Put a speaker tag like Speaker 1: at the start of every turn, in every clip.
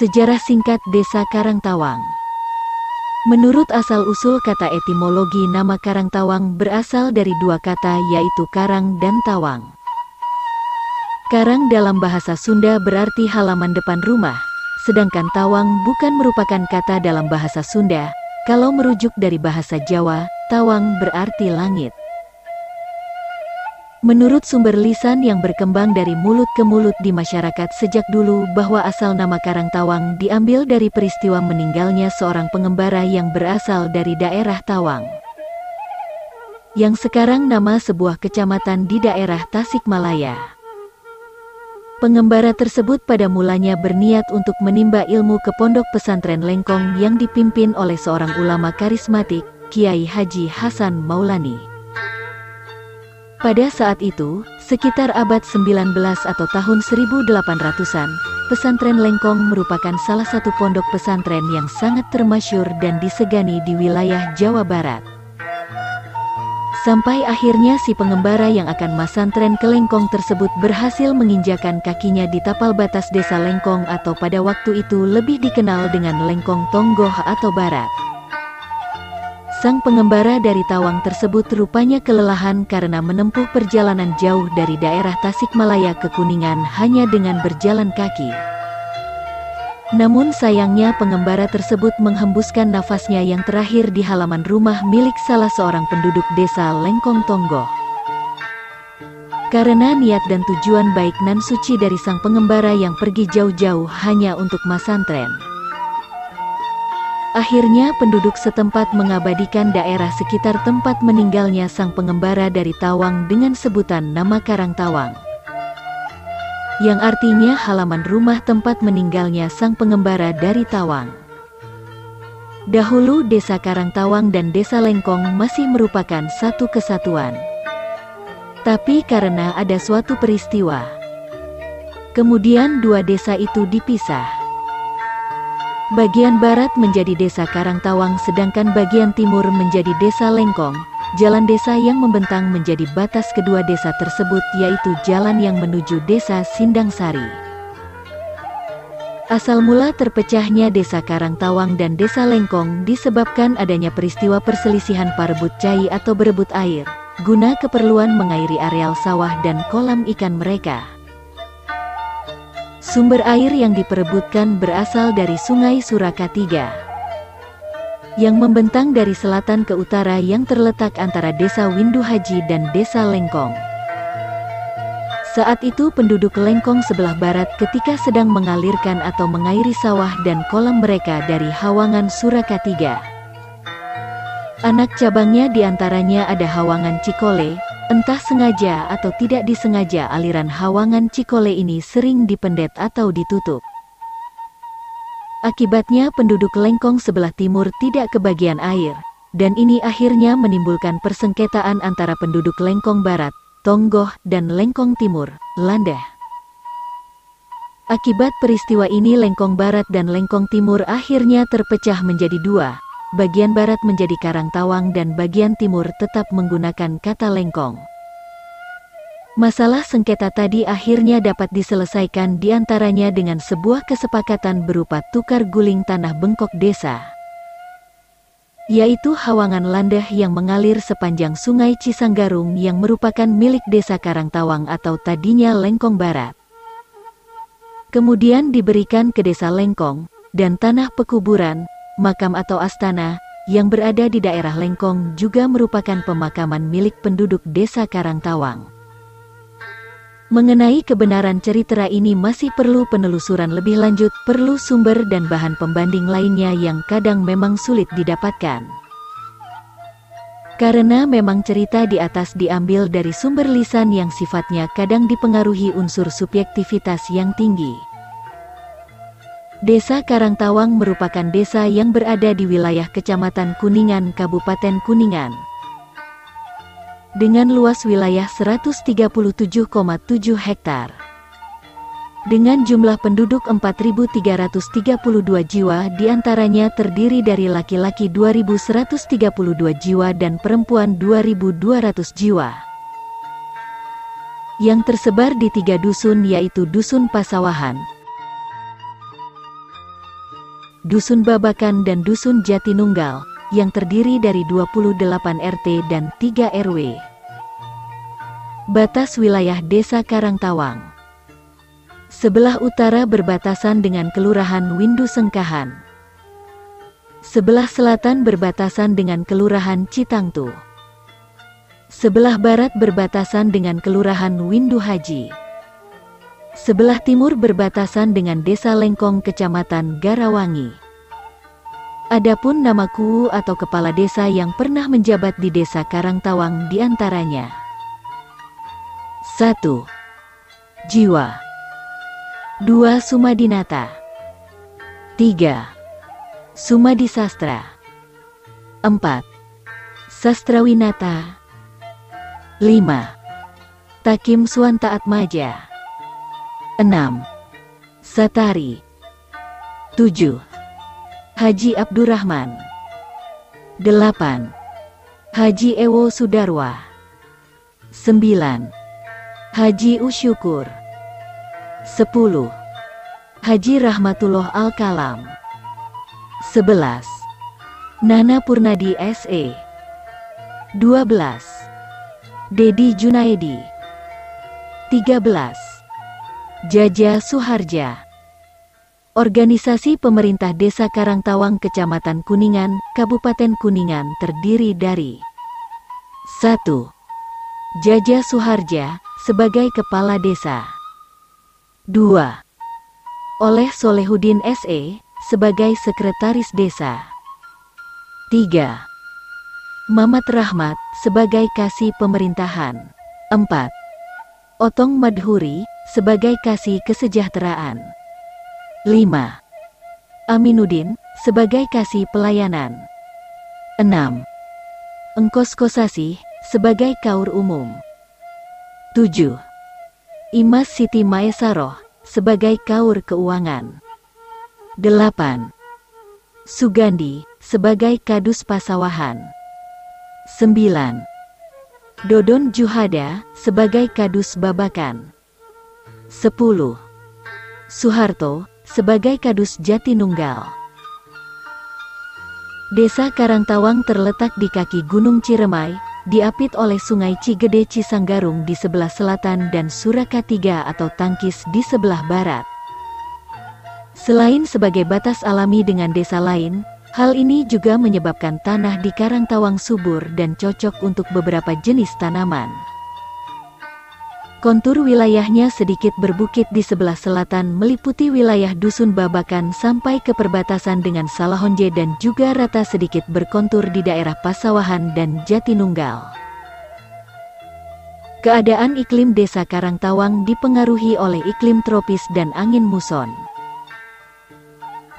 Speaker 1: Sejarah singkat Desa Karangtawang. Menurut asal-usul kata etimologi nama Karangtawang berasal dari dua kata yaitu karang dan tawang. Karang dalam bahasa Sunda berarti halaman depan rumah, sedangkan tawang bukan merupakan kata dalam bahasa Sunda. Kalau merujuk dari bahasa Jawa, tawang berarti langit. Menurut sumber lisan yang berkembang dari mulut ke mulut di masyarakat sejak dulu bahwa asal nama Karangtawang diambil dari peristiwa meninggalnya seorang pengembara yang berasal dari daerah Tawang, yang sekarang nama sebuah kecamatan di daerah Tasikmalaya. Pengembara tersebut pada mulanya berniat untuk menimba ilmu ke pondok pesantren Lengkong yang dipimpin oleh seorang ulama karismatik, Kiai Haji Hasan Maulani. Pada saat itu, sekitar abad 19 atau tahun 1800-an, pesantren Lengkong merupakan salah satu pondok pesantren yang sangat termasyhur dan disegani di wilayah Jawa Barat. Sampai akhirnya si pengembara yang akan masantren ke Lengkong tersebut berhasil menginjakan kakinya di tapal batas desa Lengkong atau pada waktu itu lebih dikenal dengan Lengkong Tonggoh atau Barat. Sang pengembara dari Tawang tersebut rupanya kelelahan karena menempuh perjalanan jauh dari daerah Tasikmalaya ke Kuningan hanya dengan berjalan kaki. Namun sayangnya pengembara tersebut menghembuskan nafasnya yang terakhir di halaman rumah milik salah seorang penduduk desa Lengkong Tonggoh. Karena niat dan tujuan baik nan suci dari sang pengembara yang pergi jauh-jauh hanya untuk masantren, akhirnya penduduk setempat mengabadikan daerah sekitar tempat meninggalnya sang pengembara dari Tawang dengan sebutan nama Karangtawang, yang artinya halaman rumah tempat meninggalnya sang pengembara dari Tawang. Dahulu desa Karangtawang dan desa Lengkong masih merupakan satu kesatuan. Tapi karena ada suatu peristiwa, kemudian dua desa itu dipisah. Bagian barat menjadi desa Karangtawang sedangkan bagian timur menjadi desa Lengkong. Jalan desa yang membentang menjadi batas kedua desa tersebut yaitu jalan yang menuju desa Sindangsari. Asal mula terpecahnya desa Karangtawang dan desa Lengkong disebabkan adanya peristiwa perselisihan parebut cai atau berebut air, guna keperluan mengairi areal sawah dan kolam ikan mereka. Sumber air yang diperebutkan berasal dari Sungai Surakatiga, yang membentang dari selatan ke utara yang terletak antara desa Windu Haji dan desa Lengkong. Saat itu penduduk Lengkong sebelah barat ketika sedang mengalirkan atau mengairi sawah dan kolam mereka dari Hawangan Surakatiga. Anak cabangnya diantaranya ada Hawangan Cikole. Entah sengaja atau tidak disengaja aliran Hawangan Cikole ini sering dipendet atau ditutup. Akibatnya penduduk Lengkong sebelah timur tidak kebagian air, dan ini akhirnya menimbulkan persengketaan antara penduduk Lengkong Barat, Tonggoh, dan Lengkong Timur, Landah. Akibat peristiwa ini Lengkong Barat dan Lengkong Timur akhirnya terpecah menjadi dua. Bagian barat menjadi Karangtawang dan bagian timur tetap menggunakan kata Lengkong. Masalah sengketa tadi akhirnya dapat diselesaikan diantaranya dengan sebuah kesepakatan berupa tukar guling tanah bengkok desa, yaitu Hawangan Landah yang mengalir sepanjang Sungai Cisanggarung yang merupakan milik desa Karangtawang atau tadinya Lengkong Barat. Kemudian diberikan ke desa Lengkong, dan tanah pekuburan, makam atau astana, yang berada di daerah Lengkong juga merupakan pemakaman milik penduduk desa Karangtawang. Mengenai kebenaran cerita ini masih perlu penelusuran lebih lanjut, perlu sumber dan bahan pembanding lainnya yang kadang memang sulit didapatkan. Karena memang cerita di atas diambil dari sumber lisan yang sifatnya kadang dipengaruhi unsur subjektivitas yang tinggi. Desa Karangtawang merupakan desa yang berada di wilayah Kecamatan Kuningan, Kabupaten Kuningan, dengan luas wilayah 137,7 hektar. Dengan jumlah penduduk 4.332 jiwa, diantaranya terdiri dari laki-laki 2.132 jiwa dan perempuan 2.200 jiwa. Yang tersebar di 3 dusun yaitu Dusun Pasawahan, Dusun Babakan dan Dusun Jatinunggal, yang terdiri dari 28 RT dan 3 RW. Batas wilayah Desa Karangtawang. Sebelah utara berbatasan dengan Kelurahan Windu Sengkahan. Sebelah selatan berbatasan dengan Kelurahan Citangtu. Sebelah barat berbatasan dengan Kelurahan Windu Haji. Sebelah timur berbatasan dengan Desa Lengkong Kecamatan Garawangi. Adapun nama kuu atau kepala desa yang pernah menjabat di Desa Karangtawang diantaranya: 1. Jiwa. 2. Sumadinata. 3. Sumadi Sastra. 4. Sastrawinata. 5. Takim Suanta Atmaja. 6. Satari. 7. Haji Abdurrahman. 8. Haji Ewo Sudarwa. 9. Haji Usyukur. 10. Haji Rahmatullah Al-Kalam. 11. Nana Purnadi SE. 12. Dedi Junaidi. 13. Jaja Suharja. Organisasi pemerintah Desa Karangtawang Kecamatan Kuningan, Kabupaten Kuningan terdiri dari 1. Jaja Suharja, sebagai Kepala Desa. 2. Oleh Solehudin SE, sebagai Sekretaris Desa. 3. Mamat Rahmat, sebagai Kasih Pemerintahan. 4. Otong Madhuri, sebagai Kasih Kesejahteraan. 5. Aminuddin, sebagai Kasih Pelayanan. 6. Engkos Kosasih, sebagai Kaur Umum. 7. Imas Siti Maesaroh, sebagai Kaur Keuangan. 8. Sugandi, sebagai Kadus Pasawahan. 9. Dodon Juhada, sebagai Kadus Babakan. 10. Suharto, sebagai Kadus Jatinunggal. Desa Karangtawang terletak di kaki Gunung Ciremai, diapit oleh Sungai Cigede Cisanggarung di sebelah selatan dan Surakatiga atau Tangkis di sebelah barat. Selain sebagai batas alami dengan desa lain, hal ini juga menyebabkan tanah di Karangtawang subur dan cocok untuk beberapa jenis tanaman. Kontur wilayahnya sedikit berbukit di sebelah selatan meliputi wilayah Dusun Babakan sampai ke perbatasan dengan Salahonje dan juga rata sedikit berkontur di daerah Pasawahan dan Jatinunggal. Keadaan iklim Desa Karangtawang dipengaruhi oleh iklim tropis dan angin muson.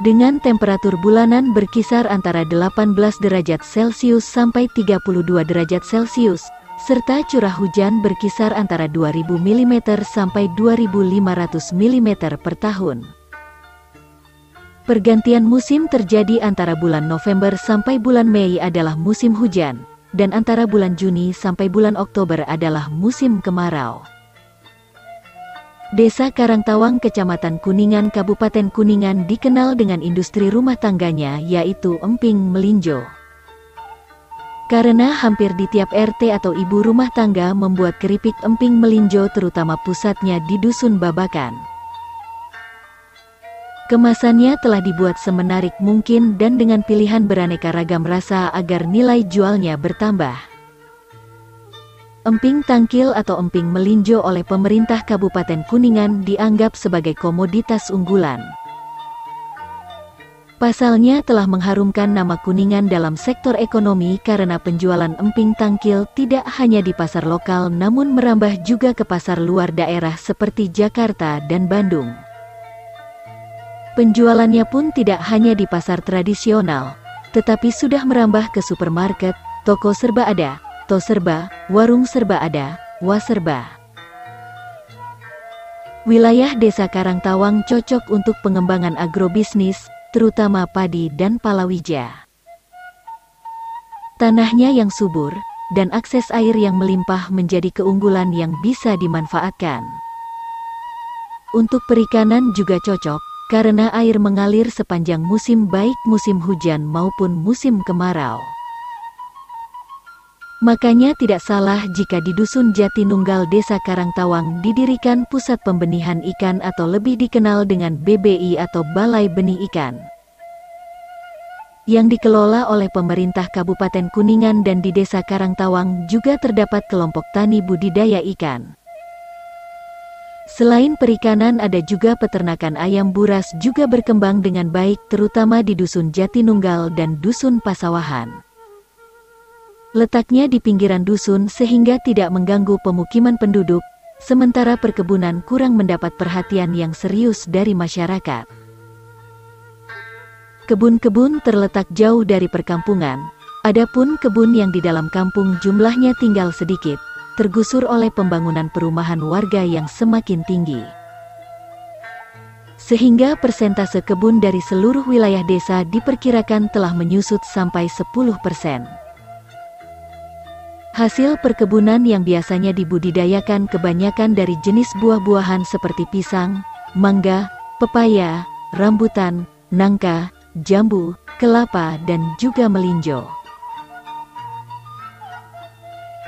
Speaker 1: Dengan temperatur bulanan berkisar antara 18 derajat Celcius sampai 32 derajat Celcius, serta curah hujan berkisar antara 2000 mm sampai 2500 mm per tahun. Pergantian musim terjadi antara bulan November sampai bulan Mei adalah musim hujan, dan antara bulan Juni sampai bulan Oktober adalah musim kemarau. Desa Karangtawang Kecamatan Kuningan Kabupaten Kuningan dikenal dengan industri rumah tangganya yaitu emping melinjo. Karena hampir di tiap RT atau ibu rumah tangga membuat keripik emping melinjo terutama pusatnya di Dusun Babakan. Kemasannya telah dibuat semenarik mungkin dan dengan pilihan beraneka ragam rasa agar nilai jualnya bertambah. Emping tangkil atau emping melinjo oleh pemerintah Kabupaten Kuningan dianggap sebagai komoditas unggulan. Pasalnya telah mengharumkan nama Kuningan dalam sektor ekonomi karena penjualan emping tangkil tidak hanya di pasar lokal namun merambah juga ke pasar luar daerah seperti Jakarta dan Bandung. Penjualannya pun tidak hanya di pasar tradisional, tetapi sudah merambah ke supermarket, toko serba ada, to serba, warung serba ada, waserba. Wilayah Desa Karangtawang cocok untuk pengembangan agrobisnis, terutama padi dan palawija. Tanahnya yang subur, dan akses air yang melimpah menjadi keunggulan yang bisa dimanfaatkan. Untuk perikanan juga cocok, karena air mengalir sepanjang musim baik musim hujan maupun musim kemarau. Makanya tidak salah jika di Dusun Jatinunggal Desa Karangtawang didirikan pusat pembenihan ikan atau lebih dikenal dengan BBI atau Balai Benih Ikan, yang dikelola oleh pemerintah Kabupaten Kuningan, dan di Desa Karangtawang juga terdapat kelompok tani budidaya ikan. Selain perikanan ada juga peternakan ayam buras juga berkembang dengan baik terutama di Dusun Jatinunggal dan Dusun Pasawahan. Letaknya di pinggiran dusun sehingga tidak mengganggu pemukiman penduduk, sementara perkebunan kurang mendapat perhatian yang serius dari masyarakat. Kebun-kebun terletak jauh dari perkampungan, adapun kebun yang di dalam kampung jumlahnya tinggal sedikit, tergusur oleh pembangunan perumahan warga yang semakin tinggi. Sehingga persentase kebun dari seluruh wilayah desa diperkirakan telah menyusut sampai 10%. Hasil perkebunan yang biasanya dibudidayakan kebanyakan dari jenis buah-buahan seperti pisang, mangga, pepaya, rambutan, nangka, jambu, kelapa, dan juga melinjo.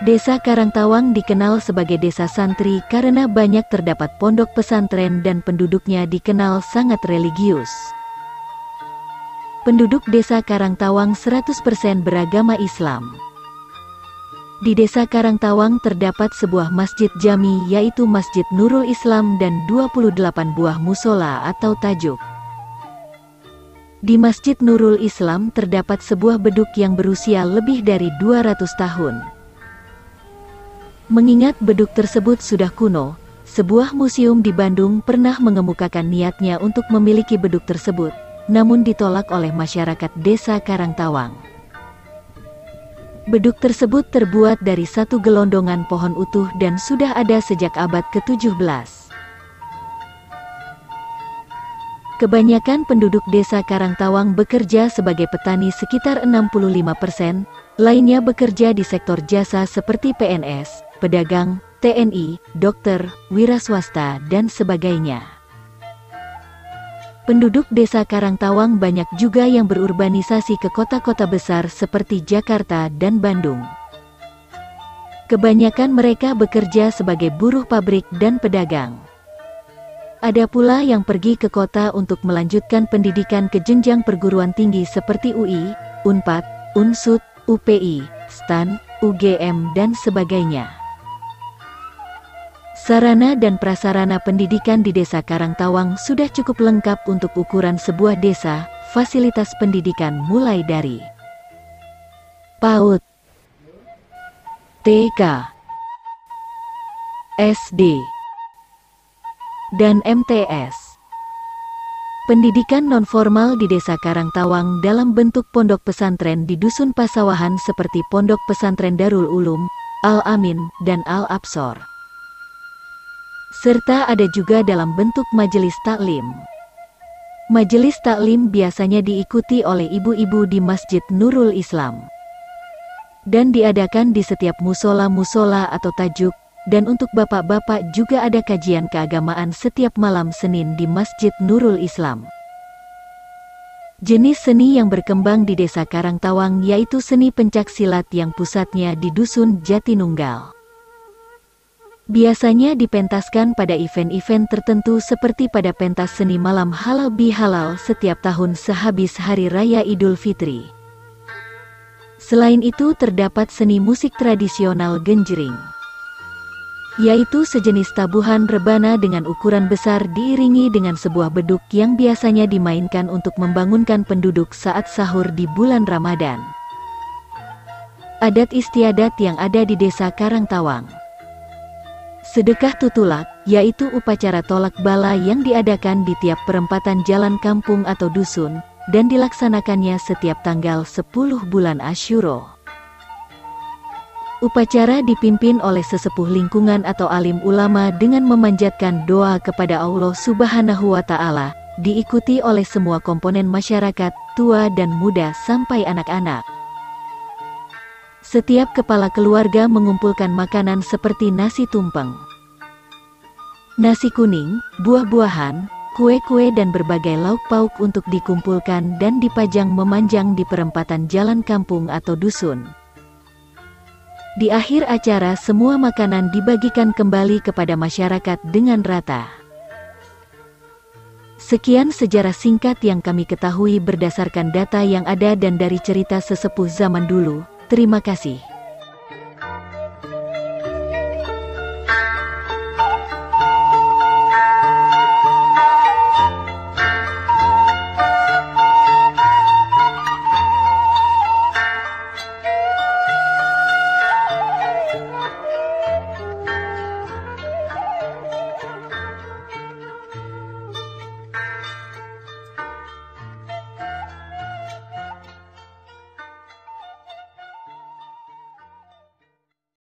Speaker 1: Desa Karangtawang dikenal sebagai desa santri karena banyak terdapat pondok pesantren dan penduduknya dikenal sangat religius. Penduduk desa Karangtawang 100% beragama Islam. Di Desa Karangtawang terdapat sebuah masjid jami yaitu Masjid Nurul Islam dan 28 buah musola atau tajuk. Di Masjid Nurul Islam terdapat sebuah beduk yang berusia lebih dari 200 tahun. Mengingat beduk tersebut sudah kuno, sebuah museum di Bandung pernah mengemukakan niatnya untuk memiliki beduk tersebut, namun ditolak oleh masyarakat Desa Karangtawang. Beduk tersebut terbuat dari satu gelondongan pohon utuh dan sudah ada sejak abad ke-17. Kebanyakan penduduk Desa Karangtawang bekerja sebagai petani sekitar 65%, lainnya bekerja di sektor jasa seperti PNS, pedagang, TNI, dokter, wira swasta, dan sebagainya. Penduduk Desa Karangtawang banyak juga yang berurbanisasi ke kota-kota besar seperti Jakarta dan Bandung. Kebanyakan mereka bekerja sebagai buruh pabrik dan pedagang. Ada pula yang pergi ke kota untuk melanjutkan pendidikan ke jenjang perguruan tinggi seperti UI, Unpad, Unsud, UPI, STAN, UGM, dan sebagainya. Sarana dan prasarana pendidikan di Desa Karangtawang sudah cukup lengkap untuk ukuran sebuah desa. Fasilitas pendidikan mulai dari PAUD, TK, SD, dan MTS. Pendidikan nonformal di Desa Karangtawang dalam bentuk pondok pesantren di Dusun Pasawahan seperti Pondok Pesantren Darul Ulum, Al-Amin, dan Al-Absor. Serta ada juga dalam bentuk majelis taklim. Majelis taklim biasanya diikuti oleh ibu-ibu di Masjid Nurul Islam, dan diadakan di setiap musola-musola atau tajuk, dan untuk bapak-bapak juga ada kajian keagamaan setiap malam Senin di Masjid Nurul Islam. Jenis seni yang berkembang di Desa Karangtawang yaitu seni pencak silat yang pusatnya di Dusun Jatinunggal. Biasanya dipentaskan pada event-event tertentu seperti pada pentas seni malam halal bihalal setiap tahun sehabis Hari Raya Idul Fitri. Selain itu terdapat seni musik tradisional genjring, yaitu sejenis tabuhan rebana dengan ukuran besar diiringi dengan sebuah beduk yang biasanya dimainkan untuk membangunkan penduduk saat sahur di bulan Ramadan. Adat istiadat yang ada di Desa Karangtawang. Sedekah tutulak, yaitu upacara tolak bala yang diadakan di tiap perempatan jalan kampung atau dusun, dan dilaksanakannya setiap tanggal 10 bulan Asyuro. Upacara dipimpin oleh sesepuh lingkungan atau alim ulama dengan memanjatkan doa kepada Allah Subhanahu wa Ta'ala, diikuti oleh semua komponen masyarakat, tua dan muda sampai anak-anak. Setiap kepala keluarga mengumpulkan makanan seperti nasi tumpeng, nasi kuning, buah-buahan, kue-kue dan berbagai lauk pauk untuk dikumpulkan dan dipajang memanjang di perempatan jalan kampung atau dusun. Di akhir acara semua makanan dibagikan kembali kepada masyarakat dengan rata. Sekian sejarah singkat yang kami ketahui berdasarkan data yang ada dan dari cerita sesepuh zaman dulu. Terima kasih.